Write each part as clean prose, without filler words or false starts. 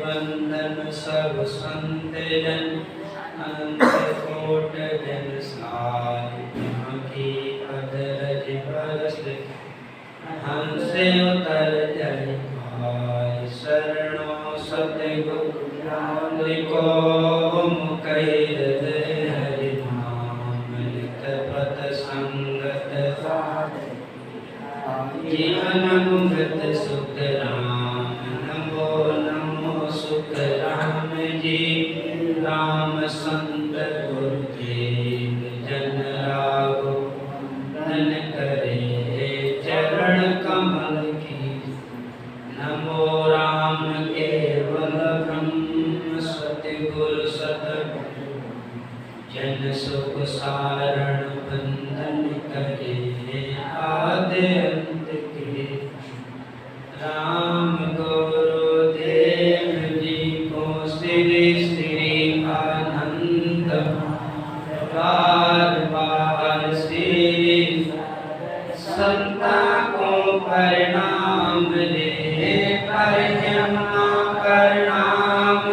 वंदन सब संत जन अनंत कोट जन सार की अदरज बरस हमसे उतर जल भाई शरणों सतगुरु को मुकैर हरि नाम नित पद संगत जीवन मुक्त सुख राम नमो नमो सुख राम जी राम संत गुरुदेव जन राघो नन करे चरण कमल की नमो राम केवल ब्रह्म सतगुरु सतगुरु जन सुख सारण बंधन करे आदि अंत के राम गुरुदेव जी को श्री श्री आनंद बार बार श्री संता को प्रणाम दे प्रणाम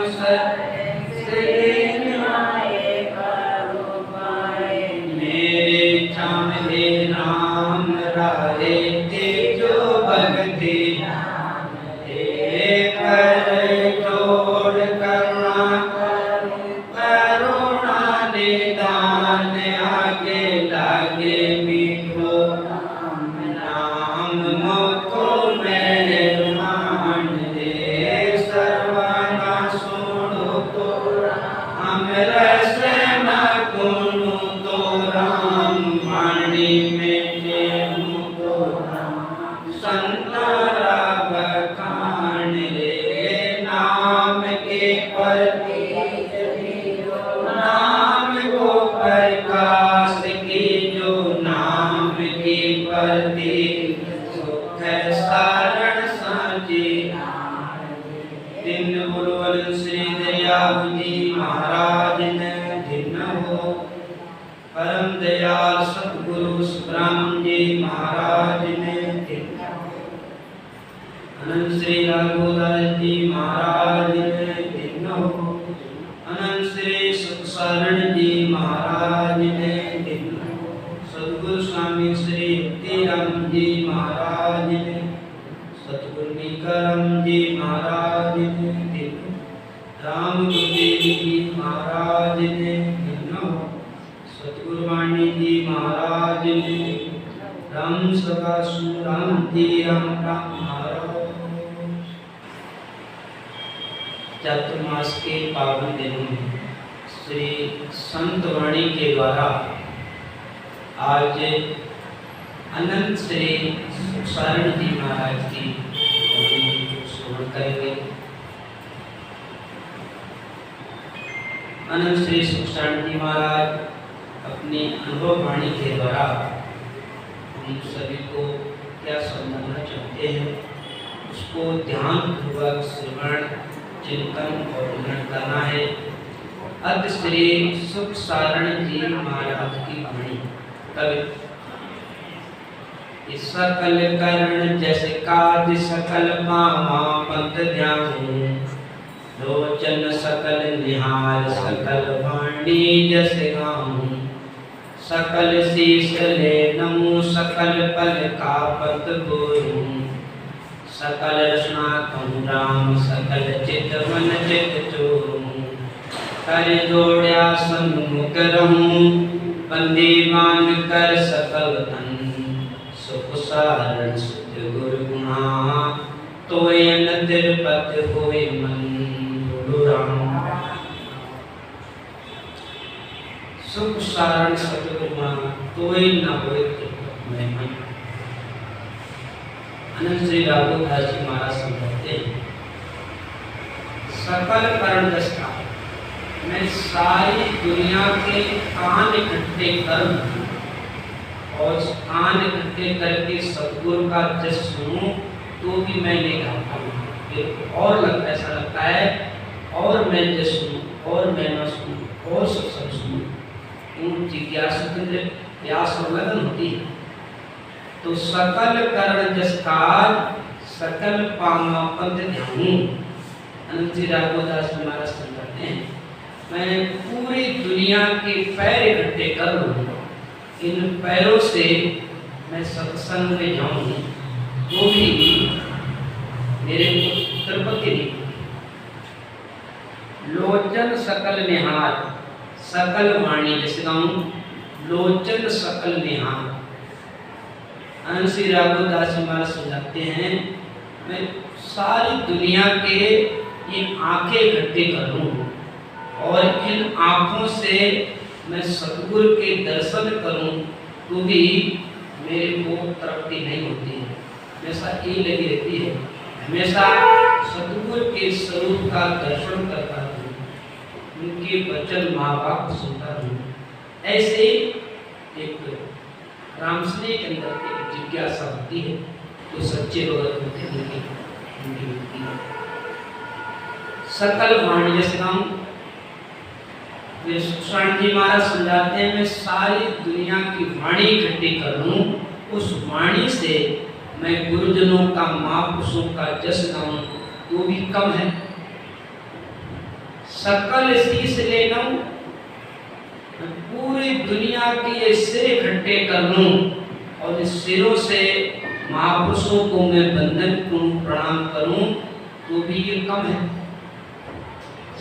मेरे चाहे राम राहे तेजो भगति कर जोड़ करुणा निदान आगे लागे मीठो नाम मोको मेहमान रे सर्वना सुनो तो हम रस न गुनु तो राम वाणी में जेहूं तो संतारा बखान रे नाम के प्रति नाम को प्रकाश की जो नाम की प्रति सुख सारण साची दिन गुरुवर श्री दयाल जी महाराज ने दिन हो परम दयाल सतगुरु सुब्रह्म जी महाराज ने दिन अनंत श्री रघुदास जी महाराज ने दिन हो अनंत श्री सुखशरण जी महाराज ने दिन सतगुरु स्वामी श्री युक्तिराम जी महाराज ने सतगुरु निकरम जी महाराज ने दिन राम गुरुदेव जी महाराज ने दिन सतगुरु वाणी जी महाराज ने राम सदा राम जी राम राम महाराज चातुर्मास के पावन दिनों में श्री संत वाणी के द्वारा आज अनंत श्री सुखसारण जी महाराज की वाणी को श्रवण करेंगे। अनंत श्री सुखसारण जी महाराज अपनी अनुभव वाणी के द्वारा हम सभी को क्या समझाना चाहते हैं उसको ध्यान पूर्वक श्रवण चिंतन और मनन करना है। अद श्री सुखसारण जी महाराज की वाणी कवि सकल करण जैसे काज सकल पावा पंत ध्यान लोचन सकल निहार सकल वाणी जैसे गाऊं सकल शीश ले नमो सकल पल का पत बोलूं सकल रचना कहूँ राम सकल चित मन चित चोरूं कर जोड़या सन्मुख रहूं बंदी मान कर सकल धन सुख सारण सुध गुरु गुणा तोय न तिरपत होय मन गुरु राम सुख सारण सतगुरु गुणा तोय न होय तिरपत होय मन। अनंत श्री रघुदास जी महाराज समझाते हैं सकल करण दशा मैं सारी दुनिया के कान इकट्ठे कर और कान इकट्ठे करके सतगुरु का जस सुनूं तो भी मैं नहीं गाता हूँ और लगता ऐसा लगता है और मैं जस सुनूं और मैं न सुनूं और सब सुनूं जिज्ञासा प्यास और लगन होती है। तो सकल करण जस काज सकल पामा पंथ ध्याऊं। अनंत जी राघवदास महाराज समझाते हैं, मैं पूरी दुनिया के पैर इकट्ठे कर लूं, इन पैरों से मैं सत्संग में जाऊं तो भी मेरे को तृप्ति नहीं। लोचन सकल निहार, सकल वाणी जैसे गाऊं, लोचन सकल निहार। अनंत श्री राघवदास महाराज समझाते हैं, मैं सारी दुनिया के ये आंखें इकट्ठी कर लूं और इन आंखों से मैं सतगुरु के दर्शन करूं तो भी मेरे को तृप्ति नहीं होती है, हमेशा ये लगी रहती है, हमेशा सतगुरु के स्वरूप का दर्शन करता हूँ, उनके वचन माँ बाप को सुनता हूँ। ऐसे एक रामसने के अंदर एक जिज्ञासा होती है, तो सच्चे भगत होते हैं उनकी होती है। सकल वाणी जैसे हम सुखसाण जी महाराज समझाते हैं, मैं सारी दुनिया की वाणी इकट्ठी कर लूं, उस वाणी से मैं गुरुजनों का महापुरुषों का जस गाऊं तो भी कम है। सकल शीश ले लूं, पूरी दुनिया के ये सिर इकट्ठे कर लूं और इस सिरों से महापुरुषों को मैं वंदन करूं, प्रणाम करूं तो भी ये कम है।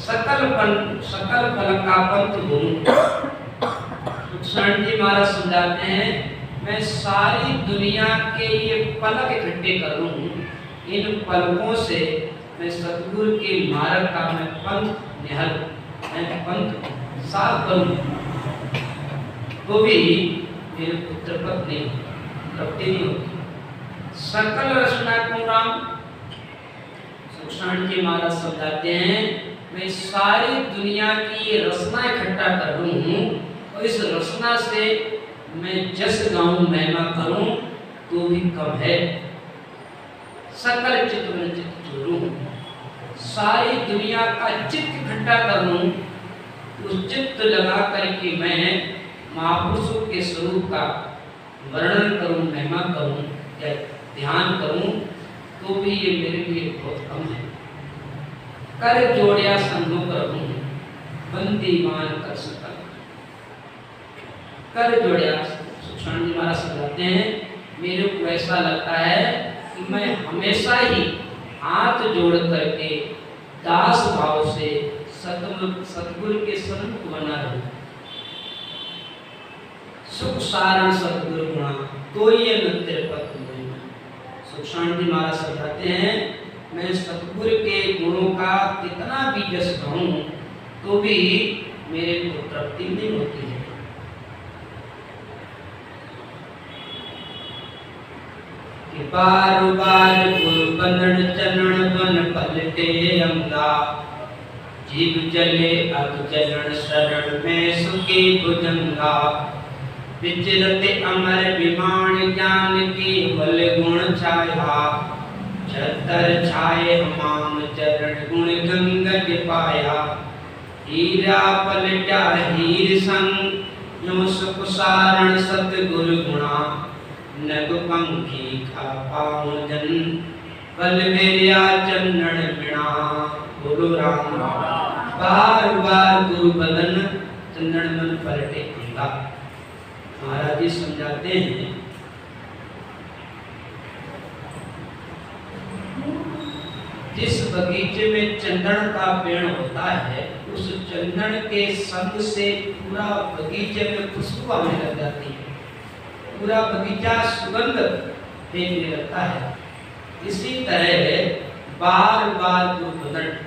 सकल फल का पंथ घूमूं। सुखसाण जी महाराज समझाते हैं, मैं सारी दुनिया के ये पलक इकट्ठे करूं, इन पलकों से मैं सतगुरु के मार्ग का मैं पंथ निहल, मैं पंथ साफ करूं तो भी मेरे पुत्र पद नहीं तृप्ति नहीं होती। सकल रचना को राम, सुखसाण जी महाराज समझाते हैं, मैं सारी दुनिया की ये रचना इकट्ठा कर लूं और इस रचना से मैं जस गाऊं, महिमा करूं तो भी कम है। सकल चित्त में चित्त जोड़ूं, सारी दुनिया का चित्त इकट्ठा कर लूं, उस चित्त लगा करके मैं महापुरुषों के स्वरूप का वर्णन करूं, महिमा करूं या ध्यान करूं तो भी ये मेरे लिए बहुत कम है। कर जोड़िया संगों रहूं, बंदीवान कर सकल। कर जोड़िया, सुखसाण जी महाराज समझाते हैं, मेरे को ऐसा लगता है कि मैं हमेशा ही हाथ जोड़ करके दास भाव से सतगुरु के सन्मुख बना रहूं। सुख सारण सतगुरु गुणा तो ये नृत्य पथ में। सुखसाण जी महाराज समझाते हैं, मैं सतगुरु के गुणों का कितना भी जस गाऊं तो भी मेरे को तृप्ति नहीं होती है। कि बार बार गुरु बंधन चरण बन पलटे अंगा, जीव जले अग जलन शरण में सुखी भुजंगा। विचरते अमर विमान ज्ञान की बल गुण छाया, छतर छाए हमाम चरण गुण गंगज पाया। हीरा पलटा हीर संग यो सुख सारण सतगुरु गुणा, नग पंखी खा पाऊं जन बल मेरिया चंदन बिना। बोलो राम। बार बार गुरु बदन चंदन मन पलटे अंगा। महाराज जी समझाते हैं, जिस बगीचे में चंदन का पेड़ होता है, उस चंदन के संग से पूरा बगीचे में खुशबू आने लग जाती है, पूरा बगीचा सुगंध फेंकने लगता है। इसी तरह बार बार गुरु बंधन,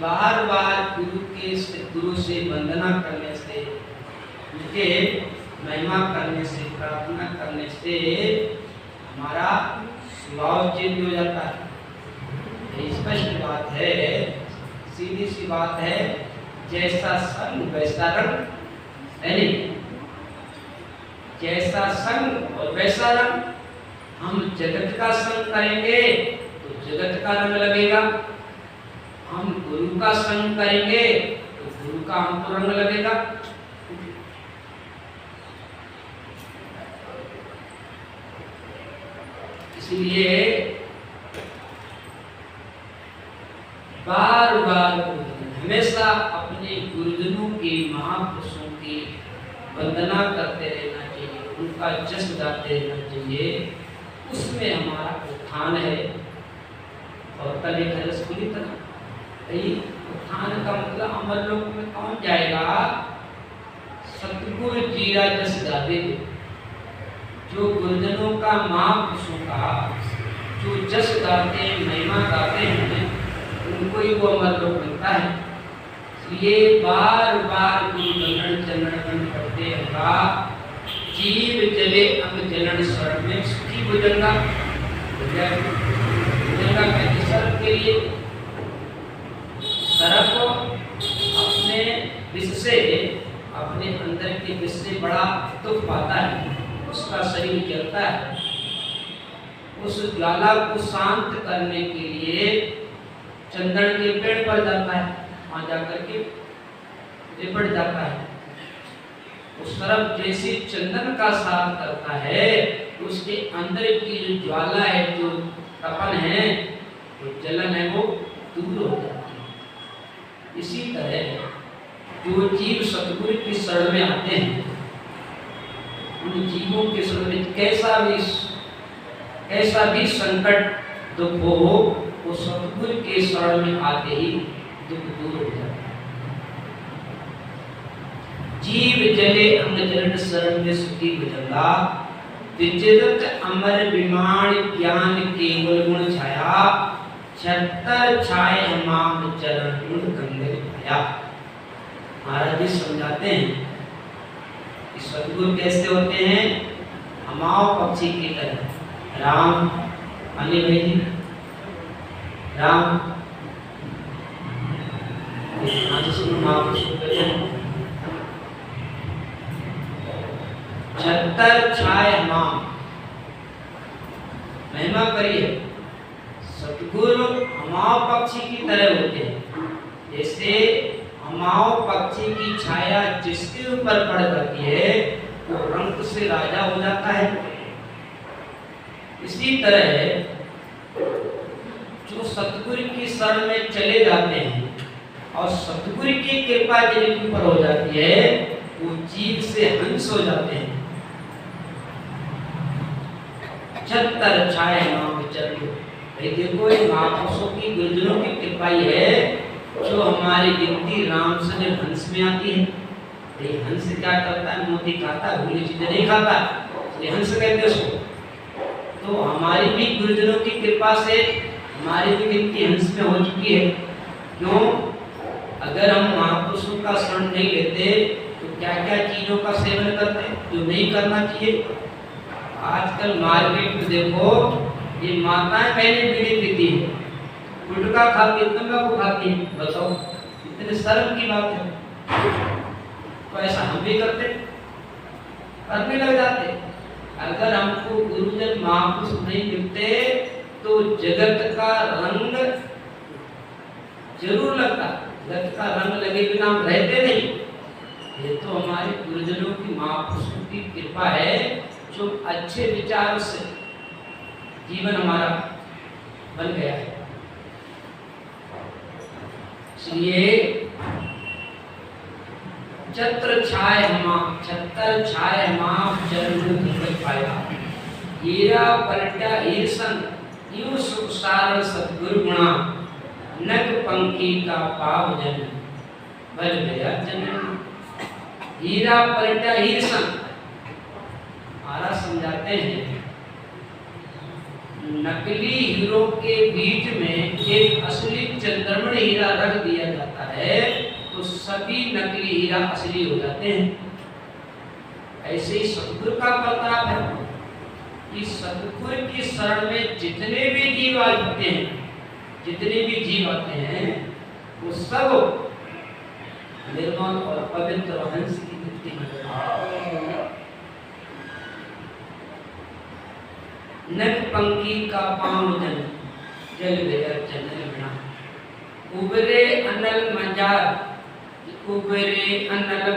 बार बार गुरु से वंदना करने से, उनके महिमा करने से, प्रार्थना करने से हमारा स्वभाव चेंज हो जाता है। स्पष्ट बात है, सीधी सी बात है, जैसा संग वैसा रंग, है नहीं? जैसा संग और वैसा रंग। हम जगत का संग करेंगे तो जगत का रंग लगेगा, हम गुरु का संग करेंगे तो गुरु का हमको रंग लगेगा। इसलिए बार बार हमेशा अपने गुरुजनों की, महापुरुषों की वंदना करते रहना चाहिए, उनका जस गाते रहना चाहिए। उसमें हमारा उत्थान है। और कल एक हरस पूरी तरह उत्थान का मतलब अमर लोक में कौन जाएगा? सतगुरु जीरा जस गाते, जो गुरुजनों का, महापुरुषों का जो जस गाते हैं, महिमा गाते हैं, उनको ही वो अमर लोक मिलता है। ये बार बार गुरु चरण करते होगा। जीव जले अंग जलन शरण में सुखी भुजंगा कहते सर्प के लिए। सर्प अपने विष से, अपने अंदर के विष से बड़ा दुख पाता है, उसका शरीर जलता है। उस ज्वाला को शांत करने के लिए चंदन के पेड़ पर जाता है, वहां जाकर के लिपट जाता है। उस तरफ जैसे चंदन का साथ करता है, उसके अंदर की जो ज्वाला है, जो तपन है, जो जलन है, वो दूर हो जाती है। इसी तरह जो जीव सतगुरु की शरण में आते हैं, उन जीवों के शरण में कैसा भी संकट दुख हो, वो सतगुरु के शरण में आते ही दुख दूर हो जाता है। जीव जले अंग जलन शरण में सुखी भुजंगा, विचिरत अमर विमान ज्ञान केवल गुण छाया, छतर छाए हमाम चरण गुण गंगे पाया। महाराज जी समझाते हैं कि सतगुरु कैसे होते हैं? हमाओ पक्षी की तरह। राम अनिल भाई जी, राम छतर छाए हमाम, महिमा करिए। सतगुरु हमाओ पक्षी की तरह होते हैं। जैसे हमाओ पक्षी की छाया जिसके ऊपर पड़ जाती है, वो रंग से राजा हो जाता है। इसी तरह जो सतगुरु की शरण में चले जाते हैं और सतगुरु की कृपा जिनके ऊपर हो जाती है, वो जीव से हंस हो जाते हैं। छतर छाए मां चलो, देखो ये महापुरुषों की, गुरुजनों की कृपा ही है जो हमारी गिनती रामचंद्र हंस में आती है। ये हंस क्या करता है? मोती खाता है, भूली चीजें नहीं खाता, ये हंस कहते उसको। तो हमारी भी गुरुजनों की कृपा से हमारी भी गिनती हंस में हो चुकी है। क्यों? अगर हम महापुरुषों का शरण नहीं लेते तो क्या क्या चीजों का सेवन करते जो नहीं करना चाहिए। आजकल मार्केट में देखो, ये माताएं पहले बीड़ी पीती है, गुटखा खाती है, तंबाकू खाती है। बताओ इतने शर्म की बात है। तो ऐसा हम भी करते, करने लग जाते। अगर हमको गुरुजन महापुरुष नहीं मिलते तो जगत का रंग जरूर लगता, जगत का रंग लगे बिना हम रहते नहीं। ये तो हमारे गुरुजनों की, महापुरुषों की कृपा है जो अच्छे विचार से जीवन हमारा बन गया है। इसलिए छत्र छाए हमाम चरण पाया, हीरा पलटा ईर्षण यूं सुख सारण सतगुरु गुणा, नग पंखी का पाव जन बल गया जनन। हीरा पलटा ईर्षण, महाराज समझाते हैं नकली हीरो के बीच में एक असली चंद्रमण हीरा रख दिया जाता है तो सभी नकली हीरा असली हो जाते हैं। ऐसे ही सतगुरु का प्रताप है कि सतगुरु की शरण में जितने भी जीव आते हैं, जितने भी जीव आते हैं, वो सब निर्मल और पवित्र हंस की वृत्ति में नग पंखी का पांव जन जल गया चंदन बिना, उबरे अनल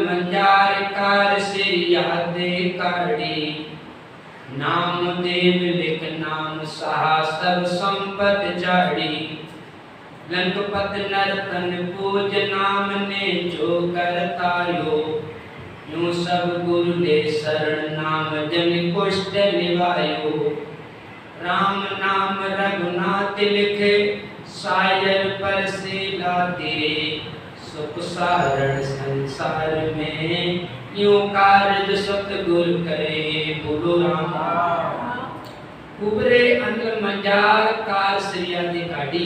मंजार कार से याद काड़ी, नाम देव लिख नाम सहा सब संपत जाड़ी। लंकपत नरतन पूज नाम ने जो करतायो। यूं सब गुरु ले शरण नाम जन कुष्ठ निवायो। राम नाम रघुनाथ लिखे सायर पर से लाते। सुख सारण संसार में यूं कार्य सतगुरु करे। बोलो राम। उबरे अनल मंजार कार श्रिया दे काढ़ी।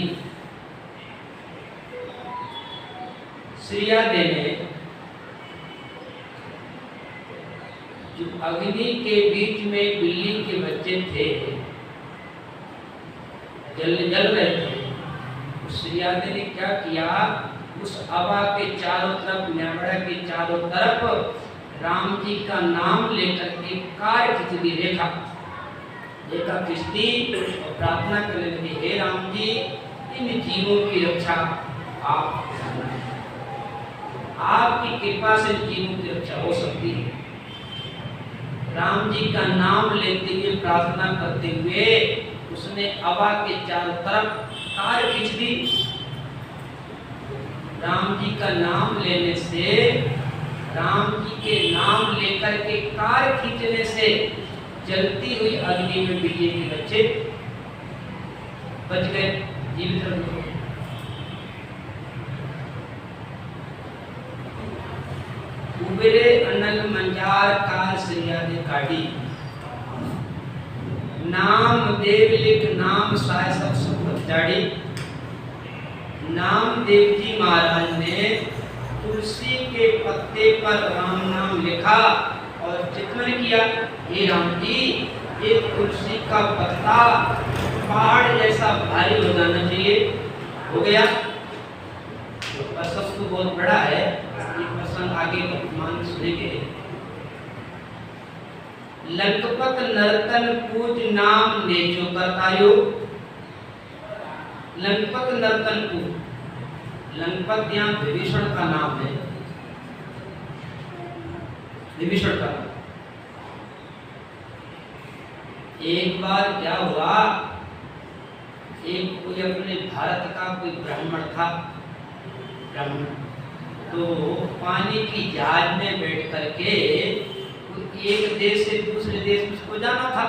श्रिया दे ने जो अग्नि के बीच में बिल्ली के बच्चे थे, जल रहे थे, उस श्रिया दे ने क्या किया, उस हवा के चारों तरफ, न्यामड़ा के चारों तरफ राम जी का नाम लेकर के कार खींच दी, रेखा खींचती और प्रार्थना करने लगी, हे राम जी इन जीवों की रक्षा आप, आपकी कृपा से जीवों की रक्षा हो सकती है। राम जी का नाम लेते हुए प्रार्थना करते हुए उसने हवा के चारों तरफ कार खींच दी। राम जी का नाम लेने से, राम जी के नाम लेकर के कार खींचने से जलती हुई अग्नि में बिल्ली के बच्चे बच गए, जीवित रहे। उबरे अनल मंजार कार श्रिया ने काढ़ी। नाम देव लिख नाम साय सब संपत जाड़ी। नामदेव जी महाराज ने तुलसी के पत्ते पर राम नाम लिखा और चित्तवन किया, हे राम जी ये तुलसी का पत्ता पहाड़ जैसा भारी हो जाना चाहिए। हो गया। तो प्रसंग तो बहुत बड़ा है, ये प्रसंग आगे मान सुनेंगे। लंकपत नर्तन पूज नाम ने जो करतायो। लंकपत नर्तन पूज, लंकपत यहाँ विभीषण का नाम है, विभीषण का। एक बार क्या हुआ, एक कोई अपने भारत का कोई ब्राह्मण था, ब्राह्मण तो पानी की जहाज में बैठ करके एक देश से दूसरे देश में उसको जाना था।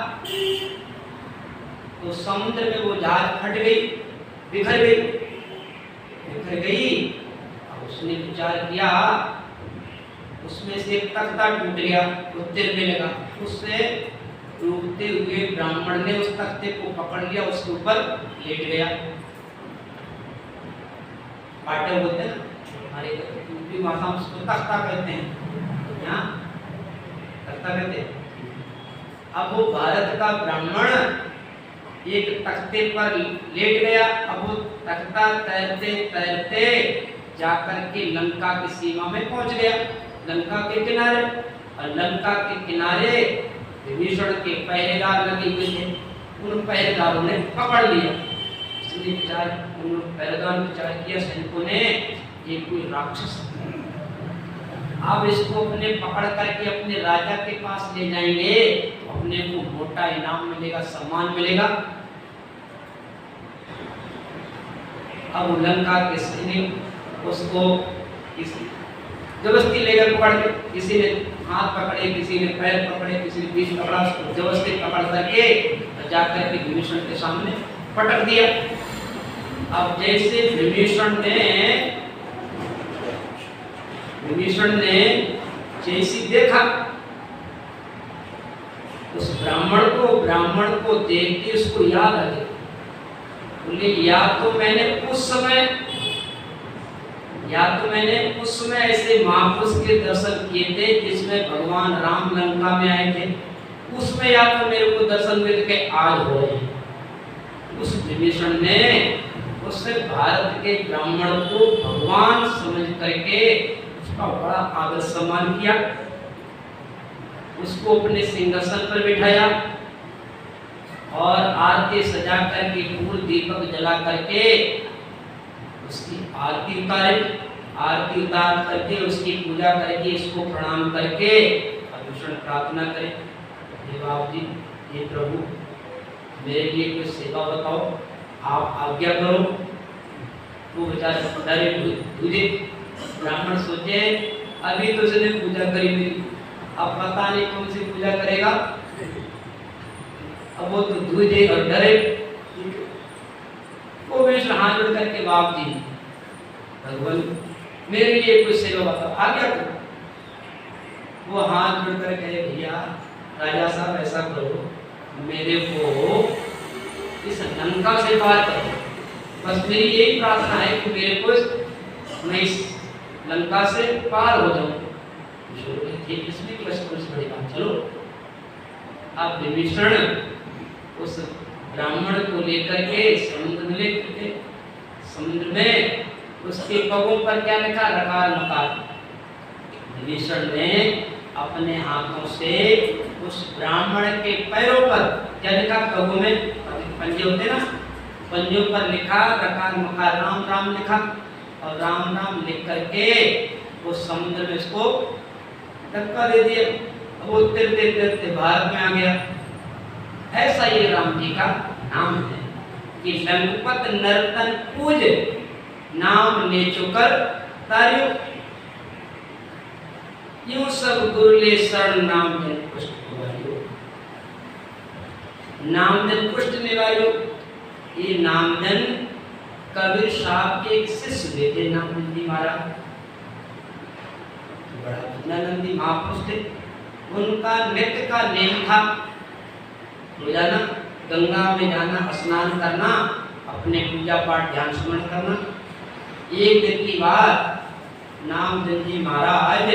तो समुद्र में वो जहाज फट गई, बिखर गई। उसने विचार किया, उसमें से एक तख्ता टूट गया, वो तिरने लगा। उससे डूबते हुए ब्राह्मण ने उस तख्ते को पकड़ लिया, उसके ऊपर लेट गया। पाटे होते हैं हमारे यूपी भाषा में उसको तख्ता कहते हैं, यहाँ तख्ता कहते हैं। अब वो भारत का ब्राह्मण एक तख्ते पर लेट गया। अब वो तख्ता तैरते तैरते जाकर के लंका की सीमा में पहुंच गया, लंका के किनारे। और लंका के किनारे विभीषण के पहरेदार लगे हुए थे, उन पहरेदारों ने पकड़ लिया। इसलिए विचार, उन पहरेदारों ने विचार किया सैनिकों ने, ये कोई राक्षस है, अब इसको अपने पकड़ करके अपने राजा के पास ले जाएंगे, अपने को मोटा इनाम मिलेगा, सम्मान मिलेगा। अब लंका के सैनिक उसको जबरदस्ती लेकर पकड़ के, किसी ने हाथ पकड़े, किसी ने पैर पकड़े, किसी ने बीच पकड़ा, उसको जबरदस्ती पकड़ करके जाकर के विभीषण के सामने पटक दिया। अब जैसे विभीषण ने जैसी देखा उस ब्राह्मण को देख के उसको याद आ गया, बोले या तो मैंने उस समय ऐसे महापुरुष के दर्शन किए थे जिसमें भगवान राम लंका में आए थे, उसमें या तो मेरे को दर्शन मिल के आज हो रहे हैं। उस विभीषण ने उससे भारत के ब्राह्मण को भगवान समझ करके उसका बड़ा आदर सम्मान किया, उसको अपने सिंहासन पर बिठाया और आरती सजा करके फूल दीपक जला करके उसकी आरती उतार करके उसकी पूजा करके इसको प्रणाम करके विभीषण प्रार्थना करें, हे बाबू जी हे प्रभु मेरे लिए कोई सेवा बताओ, आप आज्ञा करो। वो बेचारे डरे तुझे। ब्राह्मण सोचे अभी तो उसने पूजा करी मेरी, अब पता नहीं कौन सी पूजा करेगा। अब वो तो दूजे और डरे। वो विष्णु हाथ जोड़ करके बाप जी भगवान मेरे लिए कुछ सेवा बताओ, आज्ञा करो। वो हाथ जोड़ कर कहे भैया राजा साहब ऐसा करो, मेरे को इस लंका से पार करो। बस मेरी यही प्रार्थना है कि मेरे को मैं इस लंका से पार हो जाऊं। ठीक, इसमें की बस बड़ी बात। चलो अब विभीषण उस ब्राह्मण को लेकर के समुद्र में लेकर के, समुद्र में उसके पगों पर क्या लिखा, रकार मकार। विभीषण ने अपने हाथों से उस ब्राह्मण के पैरों पर क्या लिखा, पगों में पंजे होते ना, पंजों पर लिखा रकार मकार राम राम लिखा, और राम राम लिख करके वो समुद्र में इसको धक्का दे दिया। अब वो तिरते तिरते भारत में आ गया। ऐसा ये राम जी का नाम है कि लंकपत नर्तन पूज नाम ले चुकर तारियो, यूं सब गुरुले शरण नाम जन पुष्ट निवारियो। नामजन पुष्ट निवारियो, ये नामजन कबीर साहब के एक शिष्य हुए थे, नामनंदी महाराज, बड़ा नंदी महापुरुष थे। उनका नित्य का नेम था रोजाना गंगा में जाना, स्नान करना, अपने पूजा पाठ ध्यान स्मरण करना। एक दिन की बात, नामजन जी महाराज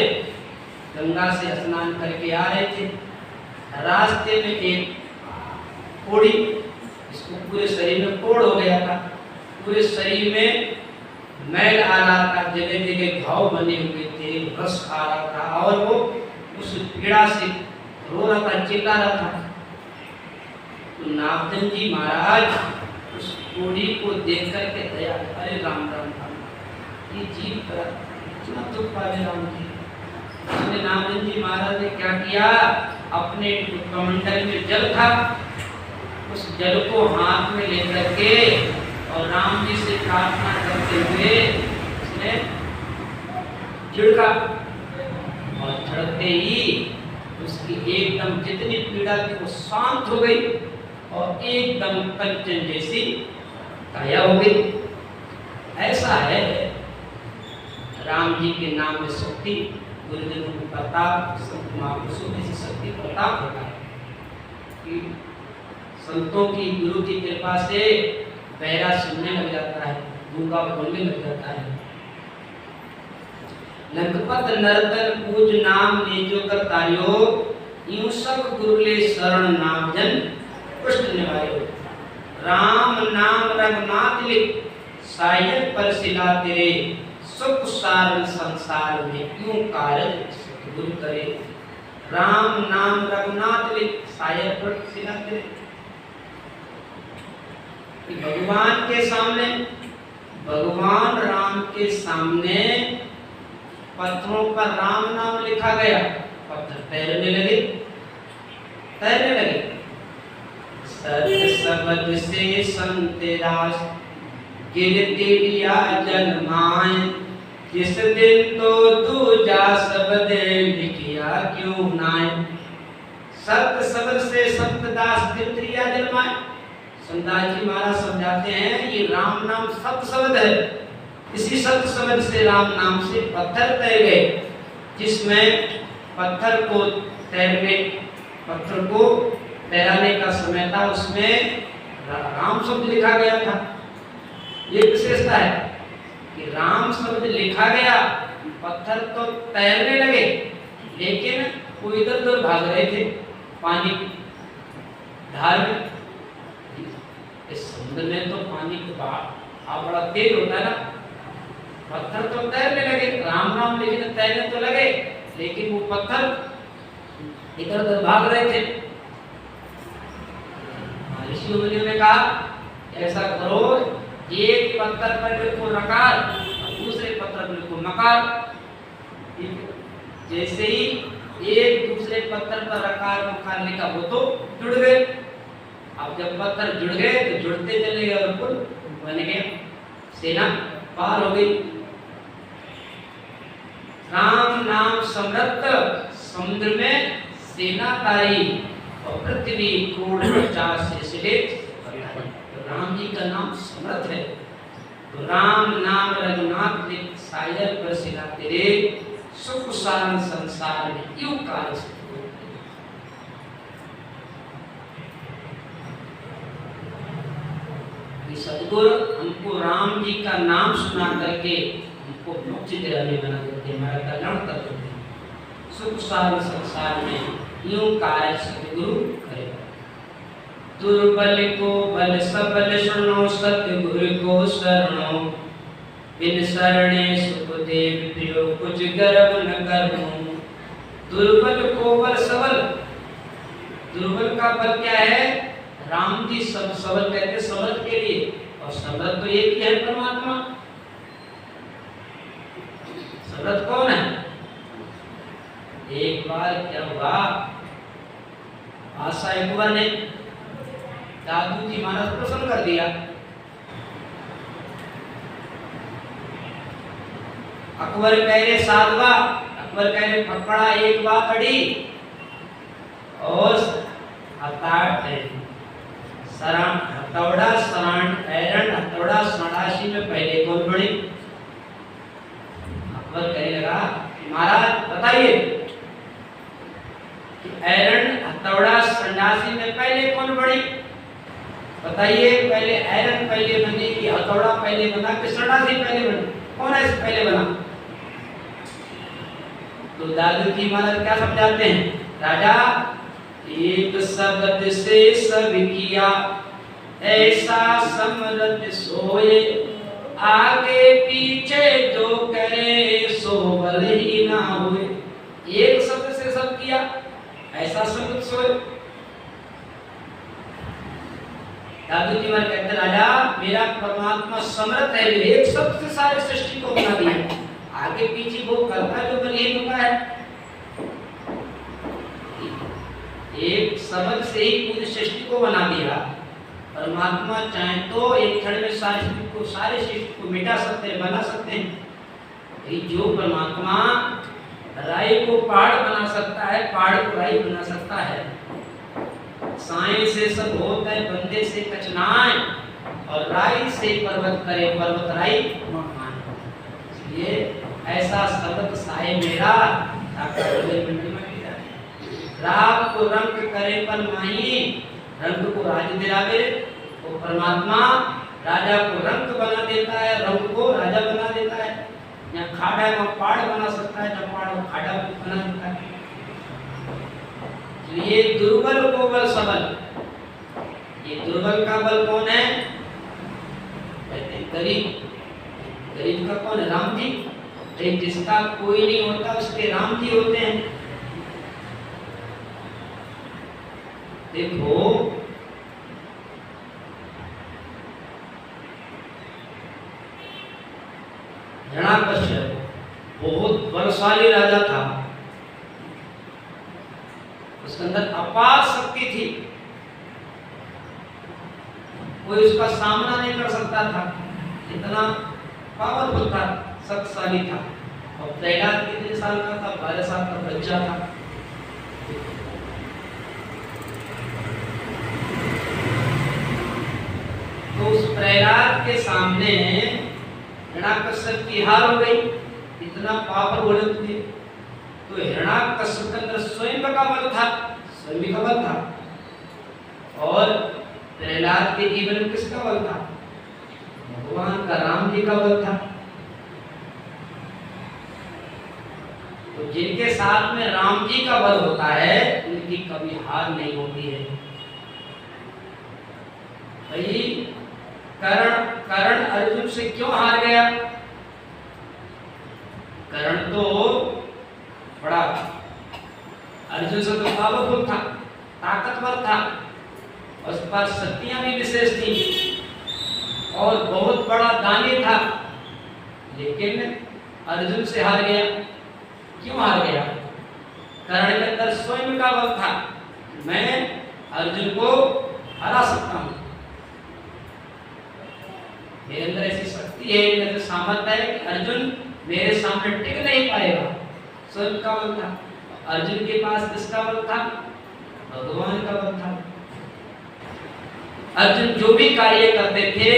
गंगा से स्नान करके आ रहे थे। रास्ते में एक कोड़ी, इसको पूरे शरीर में कोड़ हो गया था, पूरे शरीर में मैल आ रहा था, जगह जगह घाव बने हुए थे, रस आ रहा था, और वो उस पीड़ा से रो रहा था, चिल्ला रहा था। तो नामजन जी महाराज उस कोड़ी को देख करके दया, अरे राम राम राम, ये जीव पर इतना दुख पावे राम जी। उसने नामजन जी महाराज ने क्या किया, अपने कमंडल में जल था, उस जल को हाथ में लेकर के और राम जी से प्रार्थना करते हुए उसने छिड़का, और छिड़कते ही उसकी एकदम जितनी पीड़ा थी वो शांत हो गई, और एकदम कंचन जैसी काया हो गई। ऐसा है राम जी के नाम में शक्ति, गुरुजनों को प्रताप, संत महापुरुषों की शक्ति प्रताप होता है कि संतों की गुरु की कृपा से बहरा सुनने लग जाता है, गूंगा बोलने लग जाता है। लंकपत नर्तन पूज नाम नीचो कर तारियो, यूं सब गुरुले शरण नाम जन पुष्ट निवारियो। राम नाम रघुनाथ लिख सायन पर सिला तेरे, सुख सारण संसार में क्यों कारज गुरु करे। राम नाम रघुनाथ लिख सायन पर सिला तेरे, भगवान के सामने, भगवान राम के सामने पत्थरों पर राम नाम लिखा गया, पत्थर तैरने लगे, तैरने लगे। सत्य शब्द से संत रास गिरते लिया जन्माए, जिस दिन तो दूजा शब्द लिखिया क्यों नाय। सत्य शब्द से संत दास गिरते लिया जन्माए। संताजी जी महाराज समझाते हैं ये राम नाम सत्य शब्द है, इसी सत्य शब्द से राम नाम से पत्थर तैर गए, जिसमें पत्थर को तैरने, पत्थर को तैराने का समय था, उसमें राम शब्द लिखा गया था। ये विशेषता है कि राम शब्द लिखा गया, पत्थर तो तैरने लगे, लेकिन वो इधर उधर भाग रहे थे पानी धार में। इस समुद्र में तो पानी का बहाव बड़ा तेज होता है ना, पत्थर तो तैरने लगे, राम नाम लेकिन तैरने तो लगे, लेकिन वो पत्थर इधर उधर भाग रहे थे। ऋषियों ने कहा ऐसा करो, एक पत्थर पर लिखो नकार, दूसरे पत्थर पर लिखो मकार। जैसे ही एक दूसरे दूसरे पत्थर पर आकार उखाड़ लिखा, वो तो जुड़ गए। अब जब पत्थर जुड़ गए तो जुड़ते चले गए और पुल बन गया, सेना पार हो गई। राम नाम समृद्ध समुद्र में सेनाधारी और पृथ्वी करोड़ 50 सिलसिले। राम जी का नाम समर्थ है। तो राम नाम रघुनाथ लिख सायर पर सिला तेरे, सुख सारण संसार में यूं कार्य से। सदगुरु हमको राम जी का नाम सुना करके हमको मोक्ष दिलाने बना देते, हमारा कल्याण कर देते, सुख सारण संसार में यूं कार्य सदगुरु करेगा। दुर्बल को बल सबल सुनो, सतगुरु को शरणो, बिन शरणे सुख देव प्रियो, कुछ गर्व न करो। दुर्बल को बल सबल, दुर्बल का बल क्या है? राम जी सब सबल कहते सबल के लिए, और सबल तो एक ही है परमात्मा। सबल कौन है? एक बार क्या हुआ, आशा अकबर ने दादू जी महाराज प्रसन्न कर दिया। अकबर कह रहे साधवा, अकबर कह रहे पकड़ा एक बात अड़ी, और हथौड़ा सरांड एरंड हथौड़ा सड़ासी में पहले कौन बड़ी? अकबर कहने लगा महाराज बताइए, एरंड हथौड़ा संडासी में पहले कौन बड़ी? बताइए, पहले एरन पहले बनी कि हथौड़ा पहले बना कि संडासी पहले बनी? कौन है पहले बना? तो दादू जी महाराज क्या समझाते हैं? राजा एक शब्द से सब किया, ऐसा समरथ सोए, आगे पीछे जो करे सो बल ही ना हुए। एक शब्द से सब किया, ऐसा समरथ सोए। दादू जी महाराज कहते राजा मेरा परमात्मा समर्थ है, एक शब्द से सारे सृष्टि को बना दिया, आगे पीछे वो करता है जो बलहीन होता है। एक शब्द से ही पूरी सृष्टि को बना दिया। परमात्मा चाहे तो एक क्षण में सारे सृष्टि को मिटा सकते हैं, बना सकते हैं। जो परमात्मा राई को पहाड़ बना सकता है, पहाड़ को राई बना सकता है। साई से सब होता है, बंदे से कचनाए, और राई से पर्वत करे, पर्वत राई मकान। इसलिए ऐसा शब्द साए मेरा राग को रंग करे पर माही, रंग को राज दिलावे। वो परमात्मा राजा को रंग बना देता है, रंग को राजा बना देता है। यहाँ खाड़ा है वहाँ पहाड़ बना सकता है, जहाँ पहाड़ वो खाड़ा बना देता है। ये दुर्बल को बल सबल। ये दुर्बल का बल कौन है? कहते हैं गरीब। गरीब का कौन है? राम जी। जिसका कोई नहीं होता उसके राम जी होते हैं। देखो हिरण्याकश्यप बहुत बलशाली राजा था, उसके अंदर अपार शक्ति थी, कोई उसका सामना नहीं कर सकता था, इतना पावरफुल था, शक्तिशाली था। और प्रहलाद कितने साल का था? 12 साल का बच्चा था। तो उस प्रहलाद के सामने हिरण्याकश्यप की हार हो गई, इतना पावरफुल थे। तो हिरण्याकश्यप के अंदर स्वयं का बल था, स्वयं का बल था। और प्रहलाद के जीवन में किसका बल था? भगवान का राम जी का बल था। तो जिनके साथ में राम जी का बल होता है उनकी कभी हार नहीं होती है। भाई कर्ण अर्जुन से क्यों हार गया? कर्ण तो बड़ा अर्जुन से तो पावरफुल था, ताकतवर था, उस पर शक्तियां भी विशेष थी और बहुत बड़ा दानी था, लेकिन अर्जुन से हार गया। क्यों हार गया? कर्ण के अंदर स्वयं का बल था, मैं अर्जुन को हरा सकता हूं, मेरे अंदर ऐसी शक्ति है, मेरे अंदर सामर्थ्य है कि अर्जुन मेरे सामने टिक नहीं पाएगा। स्वयं का बल था। अर्जुन के पास किसका बल था? भगवान का बल था। अर्जुन जो भी कार्य करते थे,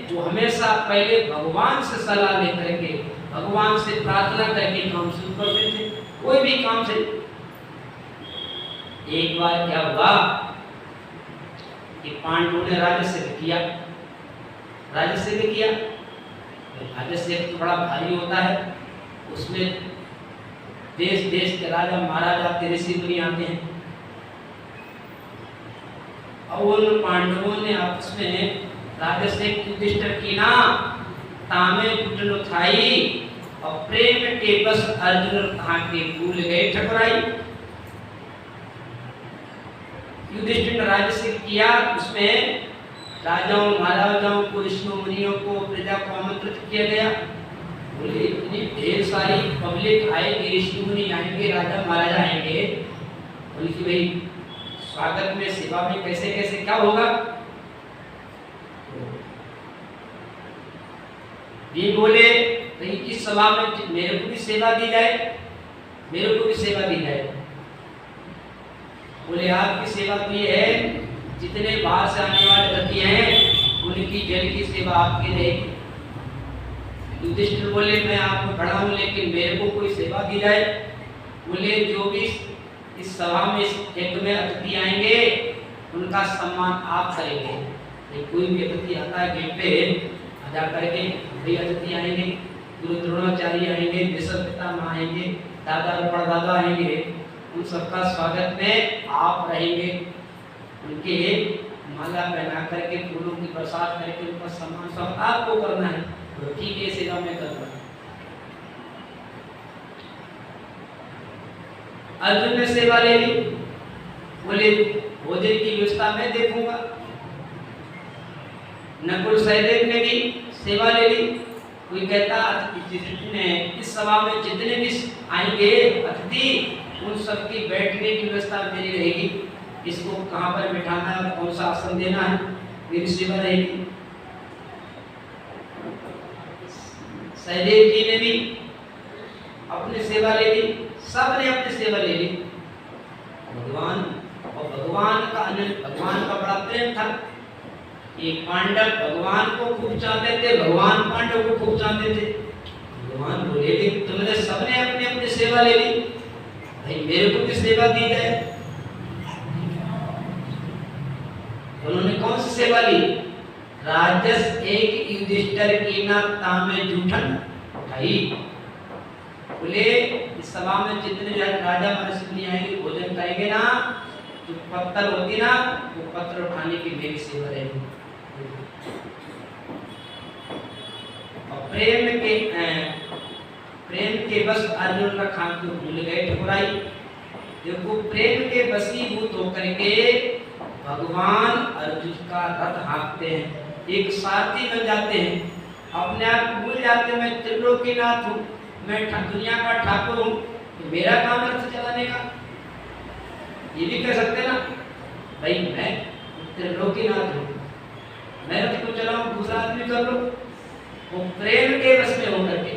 वो हमेशा पहले भगवान से सलाह लेकर के, भगवान से प्रार्थना करके काम शुरू करते थे, कोई भी काम से। एक बार क्या हुआ कि पांडवों ने राज्यसेव किया, राज्यसेव किया, राज्यसेव तो बड़ा भारी होता है, उसमें देश देश के राजा महाराजा ऋषि मुनि आते हैं। और उन पांडवों ने आपस में राज्यसेव युधिष्ठिर की ना तामे कुटन उठाई और प्रेम के बस अर्जुन कहाँ के भूल गए ठकुराई। युधिष्ठिर ने राज्यसेव किया, उसमें राजाओं महाराजाओं को, ऋषियों मुनियों को, प्रजा को आमंत्रित किया गया। बोले इतनी ढेर सारी पब्लिक आएगी, ऋषि मुनि आएंगे, राजा महाराजा आएंगे, बोले कि भाई स्वागत में सेवा में कैसे कैसे क्या होगा। ये बोले भाई इस सभा में मेरे को भी सेवा दी जाए, मेरे को भी सेवा दी जाए। बोले आपकी सेवा तो ये है, जितने बाहर से आने वाले व्यक्ति हैं उनकी जल की सेवा आपकी रहेगी। युधिष्ठिर बोले मैं आपको बड़ा हूं, लेकिन मेरे को कोई सेवा दी जाए। बोले जो भी इस सभा में इस यज्ञ में अतिथि आएंगे उनका सम्मान आप करेंगे। कोई भी अतिथि आता है गेट पे जा करके, भाई अतिथि आएंगे, गुरु द्रोणाचार्य आएंगे, विश्व पितामह आएंगे, दादा और परदादा आएंगे, उन सबका स्वागत में आप रहेंगे, उनके माला पहना करके फूलों की बरसात करके उनका सम्मान सब आपको करना है। तो ठीक है, सेवा में करना। अर्जुन ने सेवा ले ली, बोले भोजन की व्यवस्था मैं देखूंगा। नकुल सहदेव ने भी सेवा ले ली। कोई कहता इस सभा में जितने भी आएंगे अतिथि उन सबकी बैठने की व्यवस्था मेरी रहेगी, इसको कहाँ पर बिठाना है, कौन सा आसन देना है, मेरी सेवा रहेगी। सहदेव जी ने भी अपनी सेवा ले ली, सबने अपनी सेवा ले ली। भगवान और भगवान का बड़ा प्रेम था। एक पांडव भगवान को खूब चाहते थे, भगवान पांडव को खूब चाहते थे। भगवान बोले कि तुमने सबने अपनी अपनी सेवा ले ली, भाई मेरे को भी सेवा दी जाए। उन्होंने कौन सी सेवा ली? राजस एक युधिष्ठिर की ना तामे जूठन उठाई। बोले इस सभा में जितने राजा महाराज आएंगे भोजन करेंगे ना, जो पत्थर होती ना, वो पत्थर उठाने की मेरी सेवा रहेगी। और प्रेम के बस अर्जुन का खान को भूल गए ठकुराई। देखो प्रेम के वशीभूत होकर के भगवान अर्जुन का रथ हाँकते हैं, एक सारथी बन जाते हैं, अपने आप भूल जाते हैं मैं त्रिलोकीनाथ हूँ, मैं दुनिया का ठाकुर हूँ, तो मेरा काम रथ चलाने का। ये भी कह सकते ना भाई मैं त्रिलोकीनाथ हूँ, मैं रथ को चलाऊं, दूसरा आदमी कर लो। वो प्रेम के वश में होकर के,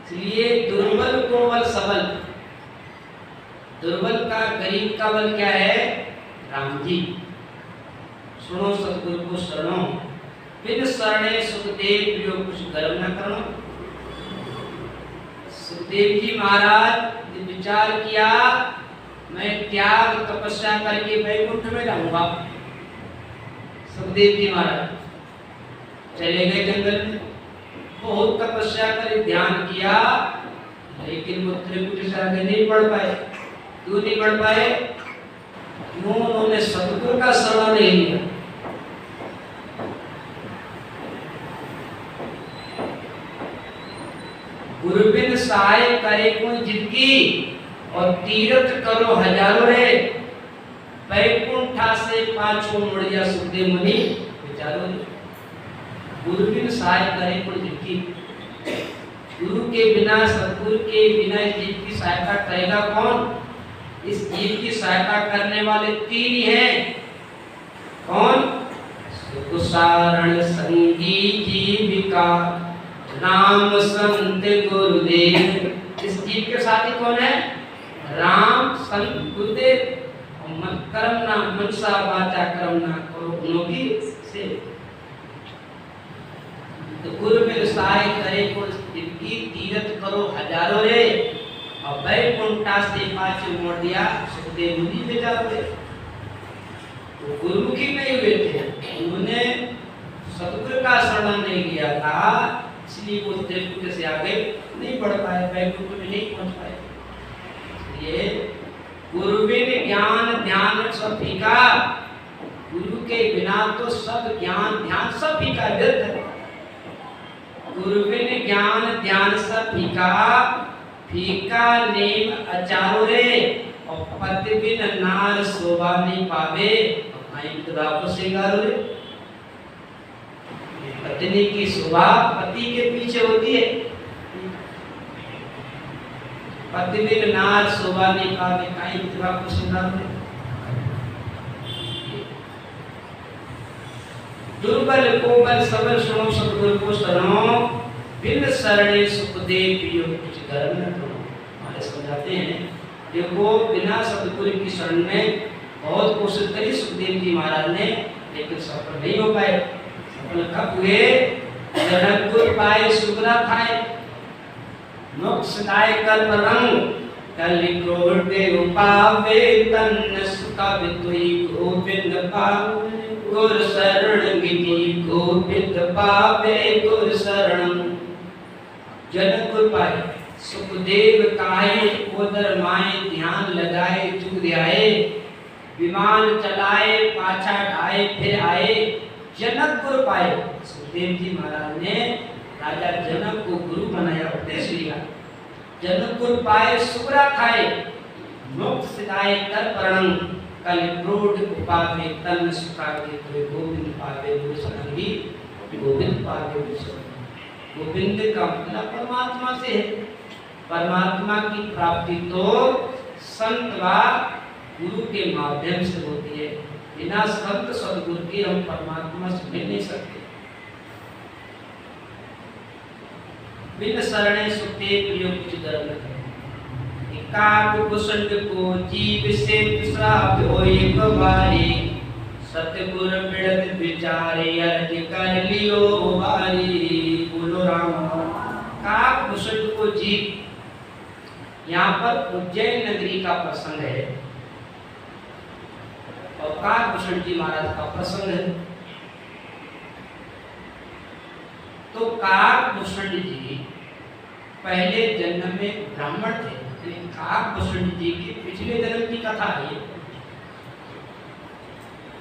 इसलिए दुर्बल को बल सबल, दुर्बल का गरीब का बल क्या है? राम जी। सुनो सतगुरु को शरणो, बिन शरणे सुखदेव प्रियो कुछ गर्व न करो। सुखदेव जी महाराज ने विचार किया मैं त्याग तपस्या करके वैकुंठ में जाऊंगा। सुखदेव जी महाराज चले गए जंगल में, बहुत तपस्या कर ध्यान किया, लेकिन वो त्रिकुट से आगे नहीं बढ़ पाए। क्यों नहीं बढ़ पाए? क्यों? उन्होंने सतगुरु का शरण नहीं लिया। गुरु बिन सहाय करे कोई जिंदगी, और तीर्थ करो हजारों रे, वैकुंठा से पाछो मुड़ जा सुखदेव मुनि विचारो। गुरु बिन सहाय करे कोई जिंदगी, गुरु के बिना, सतगुरु के बिना इस जीव की सहायता करेगा कौन? इस जीव की सहायता करने वाले तीन ही हैं। कौन? सुख सारण संगी जीविका, राम संत गुरुदेव। इस जीव के साथी कौन है? राम संत गुरुदेव। मन कर्म ना मनसा वाचा कर्म ना करो उनकी से। तो गुरु में सहाय करे को जिनकी तीरथ करो हजारों रे, और बैकुंठा से पाछे मोड़ दिया सुखदेव मुनि ले जाते। तो गुरुमुखी नहीं हुए थे, उन्होंने सतगुरु का शरण नहीं लिया था, इसलिए वो त्रिपुर से आगे नहीं बढ़ पाए, बैकुंठ में नहीं पहुंच पाए। ये गुरु बिन ज्ञान ध्यान सब फीका, गुरु के बिना तो सब ज्ञान ध्यान सब फीका व्यर्थ है। गुरु बिन ज्ञान ध्यान सब फीका, फीका नेम अचारो रे, और पति बिन नार शोभा नहीं पावे, को सिंगारो रे। पत्नी की शोभा पति के पीछे होती है, पति बिन नार शोभा नहीं पावे, को सिंगारो रे। दुर्बल को बल सबल सुनो, सतगुरु को शरणो, बिन शरणे सुख दे पियो कुछ धर्म न करो। हमारे समझाते हैं, देखो बिना सतगुरु की शरण में बहुत कोशिश करी सुखदेव जी महाराज ने, लेकिन सफल नहीं हो पाए। सफल कब हुए? जनकपुर पाए सुगरा थाए, मोक्ष दाय कल्प रंग, कलि क्रोध देव पावे, तन सुखा बितुई गोविंद पावे, गुर शरण गिरी गोविंद पावे, गुर शरण। जनकपुर पाए सुखदेव काहे, उदर माए ध्यान लगाए जुग ध्याए, विमान चलाए पाछा ढाए फिर आए, जनकपुर पाए। सुखदेव जी महाराज ने राजा जनक को गुरु बनाया, उपदेश लिया। जनकपुर पाए सुग्रा खाए, मोक्ष दाय कर प्रणम, कल क्रोध उपावे, तन सुखा के तो गोविंद पावे, दूसरी गोविंद पावे। गोविंद का मतलब परमात्मा से है। परमात्मा की प्राप्ति तो संत व गुरु के माध्यम से होती है। बिना संत सदगुरु के हम परमात्मा से मिल नहीं सकते। बिन शरणे सुखते प्रियो कुछ धर्म है। एकाक कुसंड को जीव से श्राप हो एक बारी, सतगुरु मिलत विचारे अर्ज कर लियो बारी। बोलो राम। काक कुसंड को जीव, यहाँ पर उज्जैन नगरी का प्रसंग है और काकभूषण जी महाराज का प्रसंग है। तो काकभूषण जी पहले जन्म में ब्राह्मण थे। काकभूषण जी के पिछले जन्म की कथा है।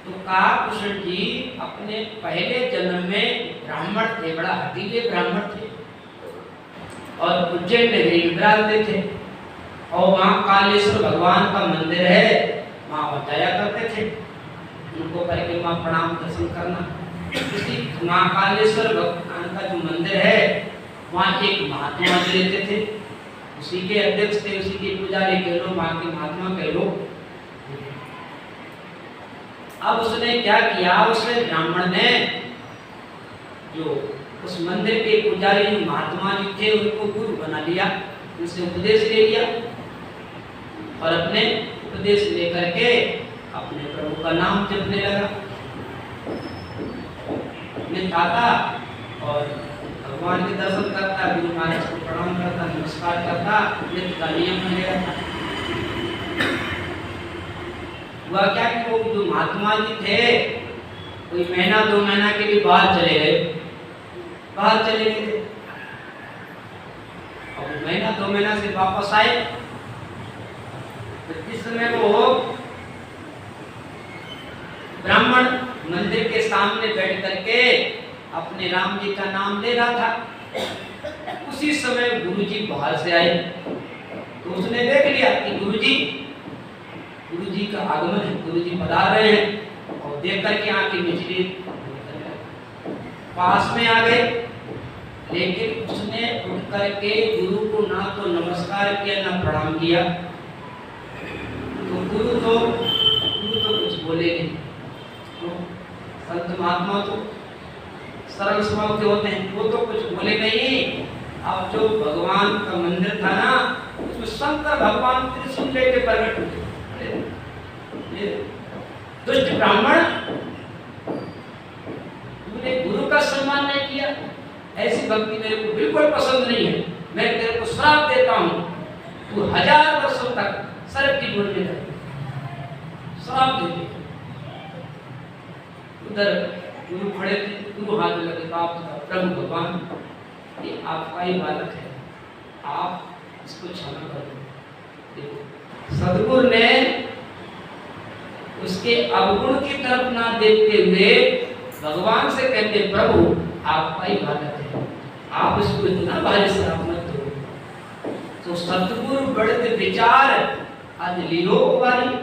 तो काकभूषण जी अपने पहले जन्म में ब्राह्मण थे, बड़ा हठीले ब्राह्मण थे और उज्जैन में विराजते थे। और वहाँ कालेश्वर भगवान का मंदिर है, वहाँ जाया करते थे, उनको परिक्रमा प्रणाम दर्शन करना। इसी महाकालेश्वर भगवान का जो मंदिर है वहाँ एक महात्मा जी रहते थे, उसी के अध्यक्ष थे, उसी के पुजारी कह लो, वहाँ के महात्मा कह लो। अब उसने क्या किया, उसने ब्राह्मण ने जो उस मंदिर के पुजारी महात्मा जी थे उनको गुरु बना लिया, उनसे उपदेश ले लिया और अपने उपदेश लेकर के अपने प्रभु का नाम जपने लगा। अपने खाता और भगवान के दर्शन करता, गुरु महाराज को प्रणाम करता, नमस्कार करता, नित्य का नियम बन गया। हुआ क्या कि वो जो महात्मा जी थे कोई महीना 2 महीना के लिए बाहर चले गए थे। और महीना 2 महीना से वापस आए तो जिस समय वो ब्राह्मण मंदिर के सामने बैठ करके अपने राम जी का नाम ले रहा था, उसी समय गुरु जी बाहर से आए। तो उसने देख लिया कि गुरु जी का आगमन है, गुरु जी पधार रहे हैं। और देख करके आंखें मिचली, पास में आ गए, लेकिन उसने उठ करके गुरु को ना तो नमस्कार किया ना प्रणाम किया, तो गुरु तो कुछ बोले नहीं। तो संत महात्मा तो सरल स्वभाव के होते हैं, वो तो कुछ बोले नहीं। अब जो भगवान का मंदिर था ना, उसमें शंकर भगवान त्रिशूल लेके प्रकट हुए। ये दुष्ट ब्राह्मण, तूने गुरु का सम्मान नहीं किया, ऐसी भक्ति मेरे को बिल्कुल पसंद नहीं है। मैं तेरे को श्राप देता हूँ, तू 1000 वर्षों तक सर्प की ढूंढ में रहे। श्राप देते। उधर गुरु खड़े थे, गुरु हाथ में लगे, आप प्रभु भगवान, ये आपका ही बालक है, आप इसको क्षमा कर दो। देखो सदगुरु ने उसके अवगुण की तरफ ना देखते हुए भगवान से कहते, प्रभु आपका ही बालक है, आप इसको इतना भारी श्राप मत दो। तो सतगुरु बढ़ते विचार आज लीलो वाली।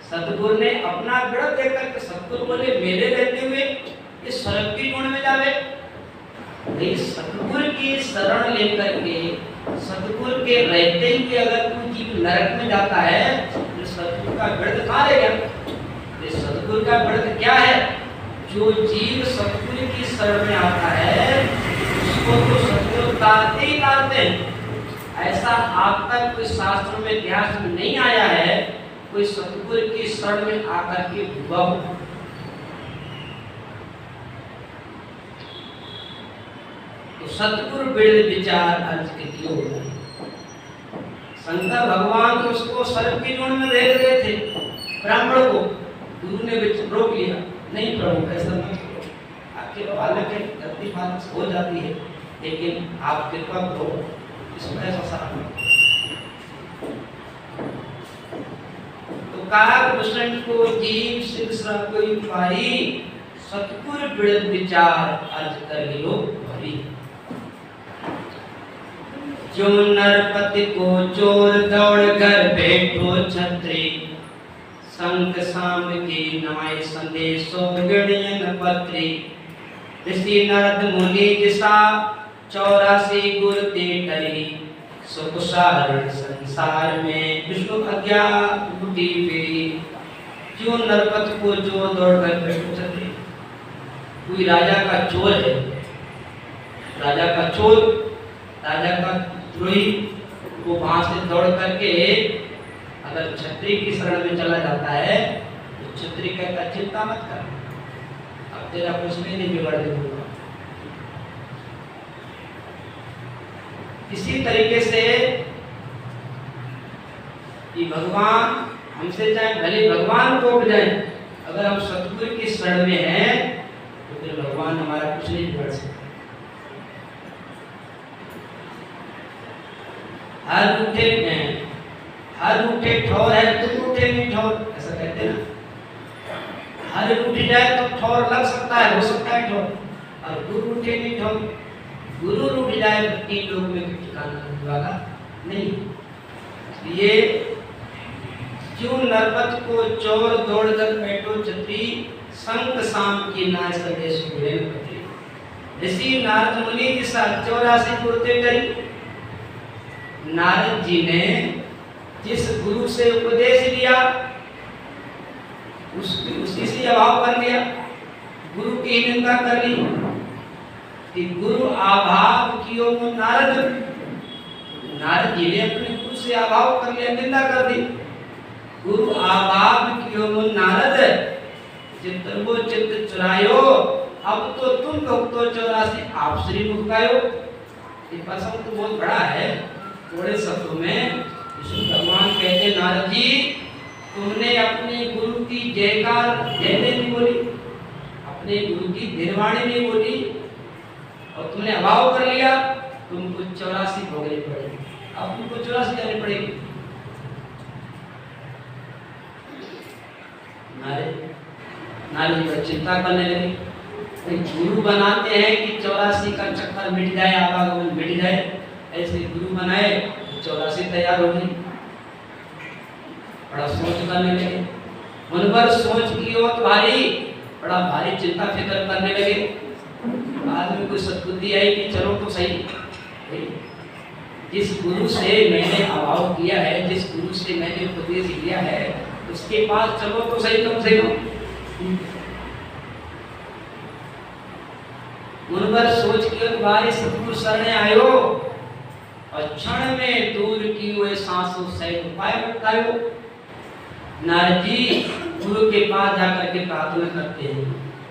सतगुरु ने अपना गढ़ देख करके सतगुरु बोले, मेरे रहते हुए ये सर्प की ढूंढ में जावे। सतगुरु की शरण लेकर के, सतगुरु के रहते हुए अगर कोई जीव नरक में जाता है, तो सतगुरु का गढ़ कहाँ रह गया? सतगुरु का गढ़ क्या है? जो जीव सतगुरु की शरण में आता है, उसको तो सतगुरु तारते ही तारते हैं। ऐसा आप तक कोई शास्त्र में इतिहास में नहीं आया है कोई सतगुरु की शरण में आकर के हुआ हो। तो सतगुरु बेड़ विचार अर्ज के क्यों हो रहे? शंकर भगवान तो उसको सर्प की ढूंढ में भेज रहे थे ब्राह्मण को, गुरु ने रोक लिया, नहीं प्रभु ऐसा मत करो, आपके बालक है, गलती बात हो जाती है, लेकिन आप कृपा करो इसमें ऐसा साफ। तो कहा कृष्ण को जीव शिक्षा कोई पारी, सतगुरु बिड़द विचार अर्ज कर लो भरी। जो नरपति को चोर दौड़ कर बैठो छत्री, संत शाम की नाय संदेशो गणयन पत्री। ऋषि नारद मुनि जिसा 84 गुर ते टरी, सुख सारण संसार में विष्णु अज्ञा बूटी पेरी। जो नरपत को जो दौड़ कर बैठो छत्री, कोई राजा का चोर है, राजा का चोर, राजा का द्रोही, वो वहां से दौड़ करके अगर छत्री की शरण में चला जाता है, तो छत्री कहता चिंता मत कर, अब तेरा कुछ भी नहीं बिगड़ दूंगा। इसी तरीके से कि भगवान हमसे चाहे भले भगवान को उठ जाए, अगर हम सतगुरु की शरण में हैं तो फिर भगवान हमारा कुछ नहीं बिगड़ सकता। हर उठे ठौर है, तुम उठे नहीं ठौर, ऐसा कहते हैं ना। हर उठ जाए तो ठौर लग सकता है, हो सकता है ठौर, और गुरु उठे नहीं ठौर। गुरु उठ जाए तो 3 लोग में ठिकाना वाला नहीं। ये जो नरपत को चोर दौड़ कर बैठो छत्री, संत शाम की नाय संदेश मिले पत्री। ऋषि नारद मुनि के साथ 84 गुरते करी। नारद जी ने जिस गुरु से उपदेश लिया उसी से अभाव कर लिया, गुरु की निंदा कर ली कि गुरु अभाव कियो नारद। नारद जी ने अपने गुरु से अभाव कर लिया, निंदा कर दी। गुरु अभाव कियो नारद, चित्तर्वो चित्त चुरायो, अब तो तुम लोग तो 84 आप श्री मुख गायो। ये प्रसंग तो बहुत बड़ा है, थोड़े शब्दों में विष्णु भगवान कहते, नारद जी तुमने अपने गुरु की जयकार जय नहीं बोली, अपने गुरु की निर्वाणी नहीं बोली, और तुमने अभाव कर लिया, तुमको 84 भोगनी पड़ेगी। अब तुमको 84 जानी पड़ेगी। नारद जी चिंता करने लगे, गुरु बनाते हैं कि 84 का चक्कर मिट जाए, आवागमन मिट जाए, ऐसे गुरु बनाए 84 तैयार हो गई। बड़ा सोच करने लगे, मन पर सोच की ओर भारी, बड़ा भारी चिंता फिक्र करने लगे। बाद में कोई सद्बुद्धि आई कि चलो तो सही। जिस गुरु से मैंने अभाव किया है, जिस गुरु से मैंने उपदेश लिया है, उसके पास चलो तो सही कम से कम। उन पर सोच के तुम्हारे सतगुरु शरण आयो और क्षण में दूर की हुए सांसों से उपाय बतायो। नारद जी गुरु के पास जाकर के प्रार्थना करते हैं,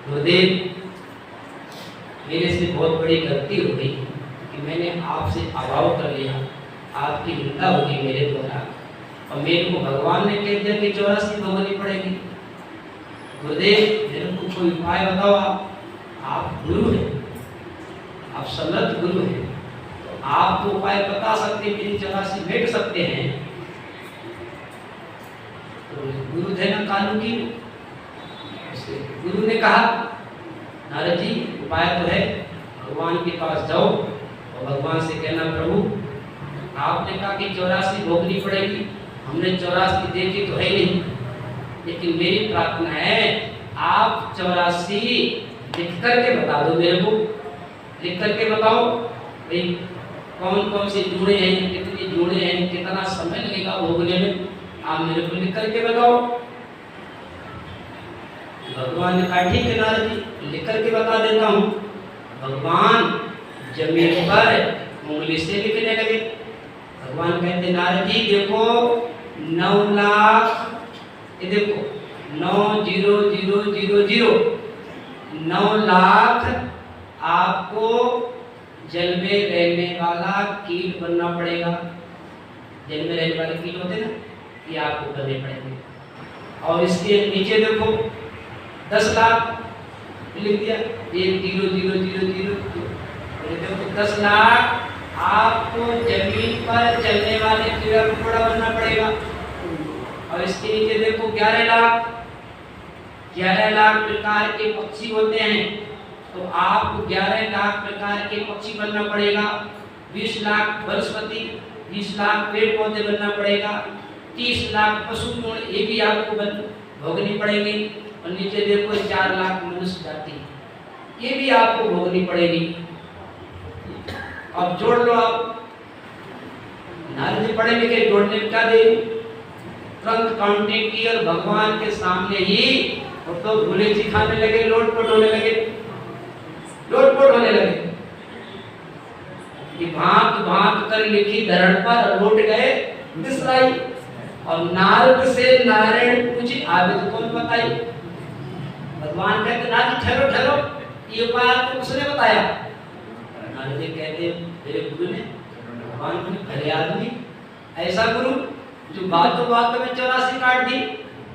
गुरुदेव मेरे से बहुत बड़ी गलती हो गई कि मैंने आपसे अभाव कर लिया, आपकी निंदा होगी मेरे द्वारा, और मेरे को भगवान ने कह दिया कि 84 भोगनी पड़ेगी। गुरुदेव मेरे को कोई उपाय बताओ। आप गुरु हैं, आप समर्थ गुरु हैं, तो आप तो उपाय बता सकते हैं, मेरी 84 भेट सकते हैं। तो गुरु थे ना कानू की, गुरु ने कहा नारद जी उपाय तो है, भगवान के पास जाओ और भगवान से कहना प्रभु आपने कहा कि 84 भोगनी पड़ेगी, हमने 84 देखी तो है नहीं, लेकिन मेरी प्रार्थना है आप 84 लिख करके बता दो मेरे को। लिख करके बताओ भाई कौन कौन से जुड़े हैं, कितने जुड़े हैं, कितना समय लगेगा भोगने में, आप मेरे को लिख करके बताओ। भगवान ने कहा ठीक है नारद जी लिख करके बता देता हूँ। भगवान जमीन पर उंगली से लिखने लगे। भगवान कहते नारद जी देखो 9 लाख, ये देखो 90000 9 लाख आपको जल में रहने वाला कीट बनना पड़ेगा। जल में रहने वाले कीट होते ना, ये आपको करने पड़ेंगे। और इसके नीचे देखो 10 लाख लिख दिया, 100000, देखो 10 लाख आपको जमीन पर चलने वाले कीड़ा मकोड़ा बनना पड़ेगा। और इसके नीचे देखो 11 लाख, 11 लाख प्रकार के पक्षी होते हैं, तो आपको 11 लाख प्रकार के पक्षी बनना पड़ेगा। 20 लाख वनस्पति, 20 लाख पेड़ पौधे बनना पड़ेगा। 30 लाख पशु गुण, ये भी आपको भोगनी पड़ेगी। और नीचे देखो 4 लाख मनुष्य जाति, ये भी आपको भोगनी पड़ेगी। अब जोड़ लो आप, नारद जी पढ़े लिखे जोड़ने में क्या दे, तुरंत काउंटिंग की और भगवान के सामने ही और तो भूले जी खाने लगे, लोटपोट होने लगे, लोटपोट होने लगे कि भांत भांत कर लिखी धरण पर लौट गए बिसराई। और नारद से नारायण पूछे आविद कौन बताई। भगवान कहते नारद ठहरो ठहरो, ये बात उसने बताया। नारद जी कहते मेरे गुरु ने, भगवान ने भले आदमी, ऐसा गुरु जो बातों बातों में 84 काट दी,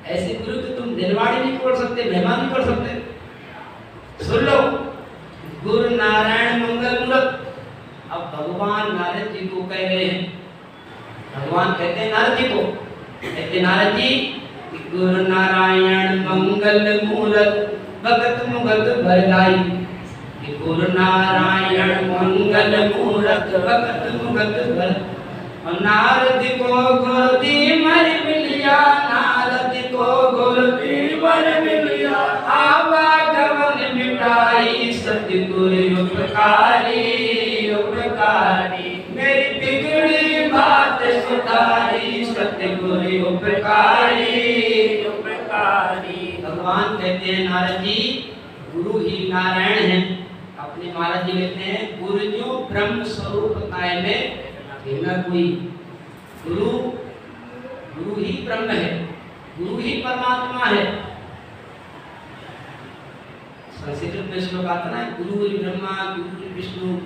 ऐसे गुरु तो तुम दिलवाड़ी नहीं खोल सकते, मेहमान नहीं कर सकते। सुन लो गुरु नारायण मंगल मूरत। अब भगवान नारद जी को कह रहे हैं, भगवान कहते हैं नारद जी को, कहते नारद जी गुरु नारायण मंगल मूरत भगत मुगत भरदाई। गुरु नारायण मंगल मूरत भगत मुगत भर। नारद को गुरुदी मर मिलिया, नारद को गुरुदी मर मिलिया, आवागमन मिटाई सतगुरु उपकारी उपकारी। मेरी बिगड़ी बात सुधारी सतगुरु उपकारी उपकारी। भगवान कहते हैं नारद जी गुरु ही नारायण है। अपने महाराज जी कहते हैं गुरु जो ब्रह्म स्वरूप काय में बिना कोई, गुरु गुरु ही ब्रह्म है, गुरु ही परमात्मा है। संस्कृत में श्लोक आता है गुरु ब्रह्मा गुरु विष्णु